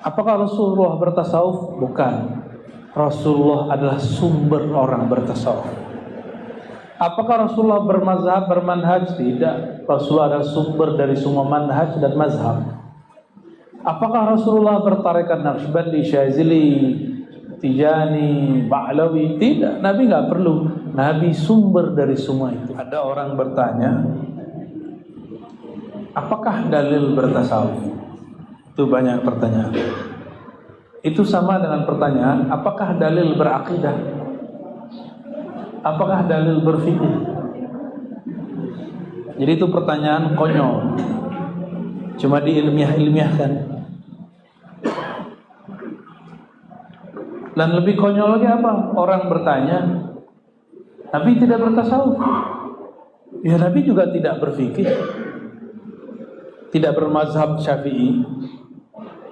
Apakah Rasulullah bertasawuf? Bukan. Rasulullah adalah sumber orang bertasawuf. Apakah Rasulullah bermazhab, bermanhaj? Tidak. Rasulullah adalah sumber dari semua manhaj dan mazhab. Apakah Rasulullah bertarekat Naqsybandi, Syazili, Tijani, Ba'lawi? Tidak. Nabi nggak perlu. Nabi sumber dari semua itu. Ada orang bertanya, apakah dalil bertasawuf? Itu banyak pertanyaan. Itu sama dengan pertanyaan, apakah dalil berakidah? Apakah dalil berfikih? Jadi itu pertanyaan konyol, cuma diilmiah-ilmiahkan. Dan lebih konyol lagi apa? Orang bertanya, Nabi tidak bertasawuf. Ya, Nabi juga tidak berfikih, tidak bermazhab Syafi'i.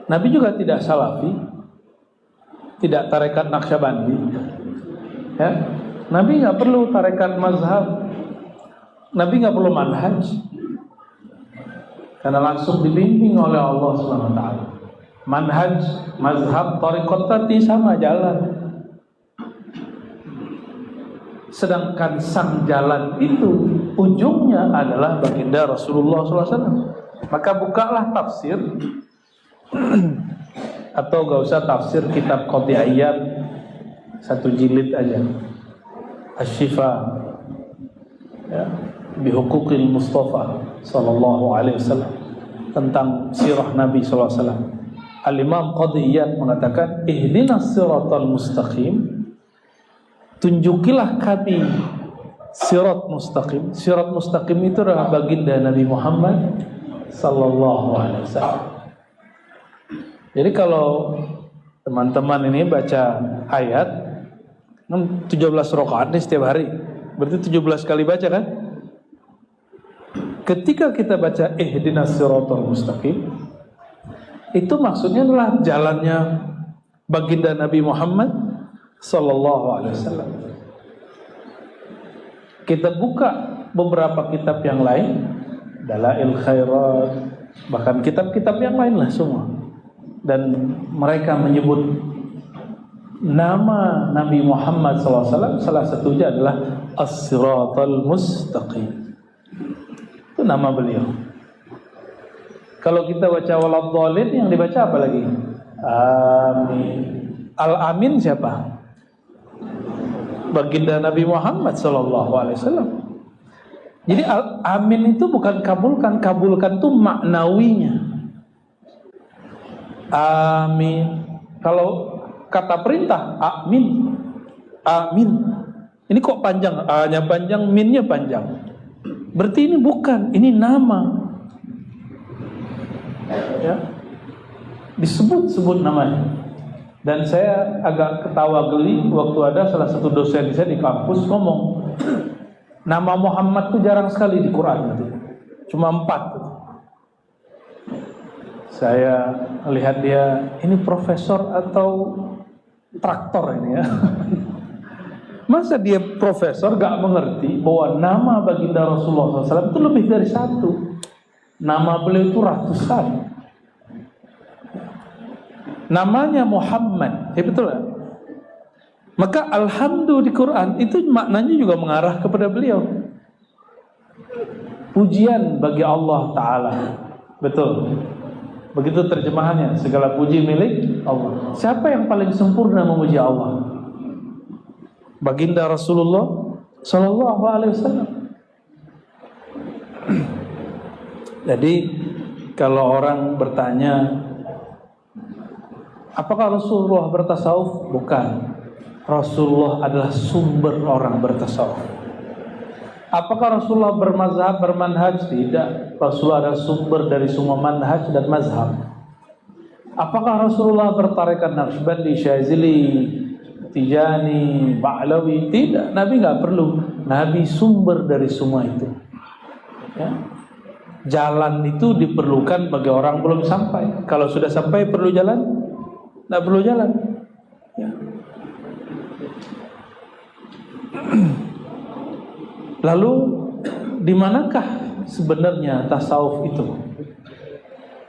Nabi juga tidak salafi, tidak tarekat Naqsyabandi. Ya, Nabi nggak perlu tarekat mazhab. Nabi nggak perlu manhaj, karena langsung dibimbing oleh Allah SWT. Manhaj, mazhab, tarekat tadi sama jalan. Sedangkan sang jalan itu ujungnya adalah baginda Rasulullah SAW. Maka bukalah tafsir atau gak usah tafsir kitab Qadhi'iyat, satu jilid aja, Asy-Syifa, ya, bihuquqil Mustafa sallallahu alaihi wasallam, tentang sirah Nabi sallallahu alaihi wasallam. Al-Imam Qadhi'iyat mengatakan, ihdinas siratal mustaqim, tunjukilah kami sirat mustaqim. Sirat mustaqim itu adalah baginda Nabi Muhammad sallallahu alaihi wasallam. Jadi kalau teman-teman ini baca ayat 17 rakaat nih setiap hari, berarti 17 kali baca kan? Ketika kita baca ihdinas siratal mustaqim, itu maksudnya adalah jalannya baginda Nabi Muhammad sallallahu alaihi wasallam. Kita buka beberapa kitab yang lain, Dalail Khairat, bahkan kitab-kitab yang lain lah semua, dan mereka menyebut nama Nabi Muhammad SAW. Salah satunya adalah As-Siratal Mustaqim. Itu nama beliau. Kalau kita baca waladhdallin, yang dibaca apa lagi? Amin. Al-Amin siapa? Baginda Nabi Muhammad SAW. Jadi amin itu bukan kabulkan. Kabulkan itu maknawinya. Amin. Kalau kata perintah, amin, amin. Ini kok panjang? A-nya panjang, min-nya panjang. Berarti ini bukan, ini nama. Ya, disebut-sebut namanya. Dan saya agak ketawa geli waktu ada salah satu dosen saya di kampus ngomong, nama Muhammad itu jarang sekali di Quran gitu. Cuma 4. Saya lihat dia, ini profesor atau traktor ini ya. Masa dia profesor gak mengerti bahwa nama baginda Rasulullah SAW itu lebih dari 1. Nama beliau itu ratusan. Namanya Muhammad, ya betul ya? Maka alhamdulillah di Quran itu maknanya juga mengarah kepada beliau. Pujian bagi Allah Ta'ala. Betul. Begitu terjemahannya, segala puji milik Allah. Siapa yang paling sempurna memuji Allah? Baginda Rasulullah Sallallahu Alaihi Wasallam. Jadi kalau orang bertanya, apakah Rasulullah bertasawuf? Bukan. Rasulullah adalah sumber orang bertasawuf. Apakah Rasulullah bermazhab, bermanhaj? Tidak. Rasulullah adalah sumber dari semua manhaj dan mazhab. Apakah Rasulullah bertarekat Naqsybandi, Syazili, Tijani, Ba'lawi? Tidak. Nabi nggak perlu. Nabi sumber dari semua itu. Ya. Jalan itu diperlukan bagi orang belum sampai. Kalau sudah sampai perlu jalan? Nggak perlu jalan. Ya. Lalu di manakah sebenarnya tasawuf itu?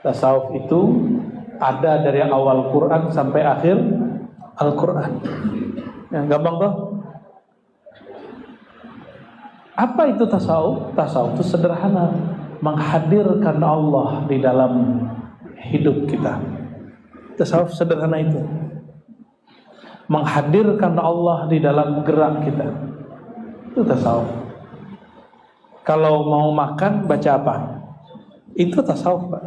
Tasawuf itu Ada dari awal Quran sampai akhir Al-Quran. Yang gampang toh? Apa itu tasawuf? Tasawuf itu sederhana, menghadirkan Allah di dalam hidup kita. Tasawuf sederhana itu, menghadirkan Allah di dalam gerak kita. Itu tasawuf. Kalau mau makan baca apa? Itu tasawuf, Pak.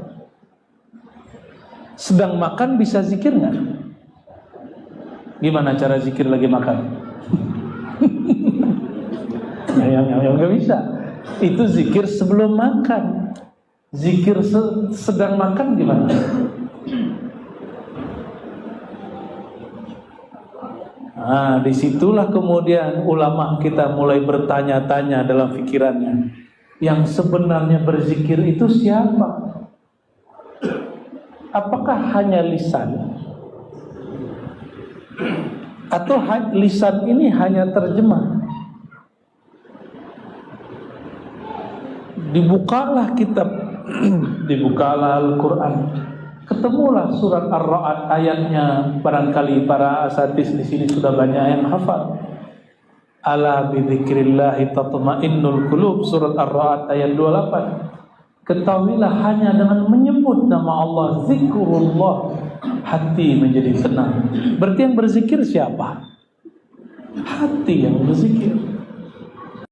Sedang makan bisa zikir nggak? Gimana cara zikir lagi makan? yang nggak bisa. Itu zikir sebelum makan. Zikir sedang makan gimana? Nah, disitulah kemudian ulama kita mulai bertanya-tanya dalam pikirannya, yang sebenarnya berzikir itu siapa? Apakah hanya lisan? Atau lisan ini hanya terjemah? Dibukalah kitab, dibukalah Al-Quran, ketemulah surat Ar-Ra'd ayatnya. Barangkali para asatis di sini sudah banyak yang hafal. Ala bidzikrillahi tatma'innul qulub, surat Ar-Ra'd ayat 28. Ketahuilah hanya dengan menyebut nama Allah, zikrullah, hati menjadi tenang. Berarti yang berzikir siapa? Hati yang berzikir.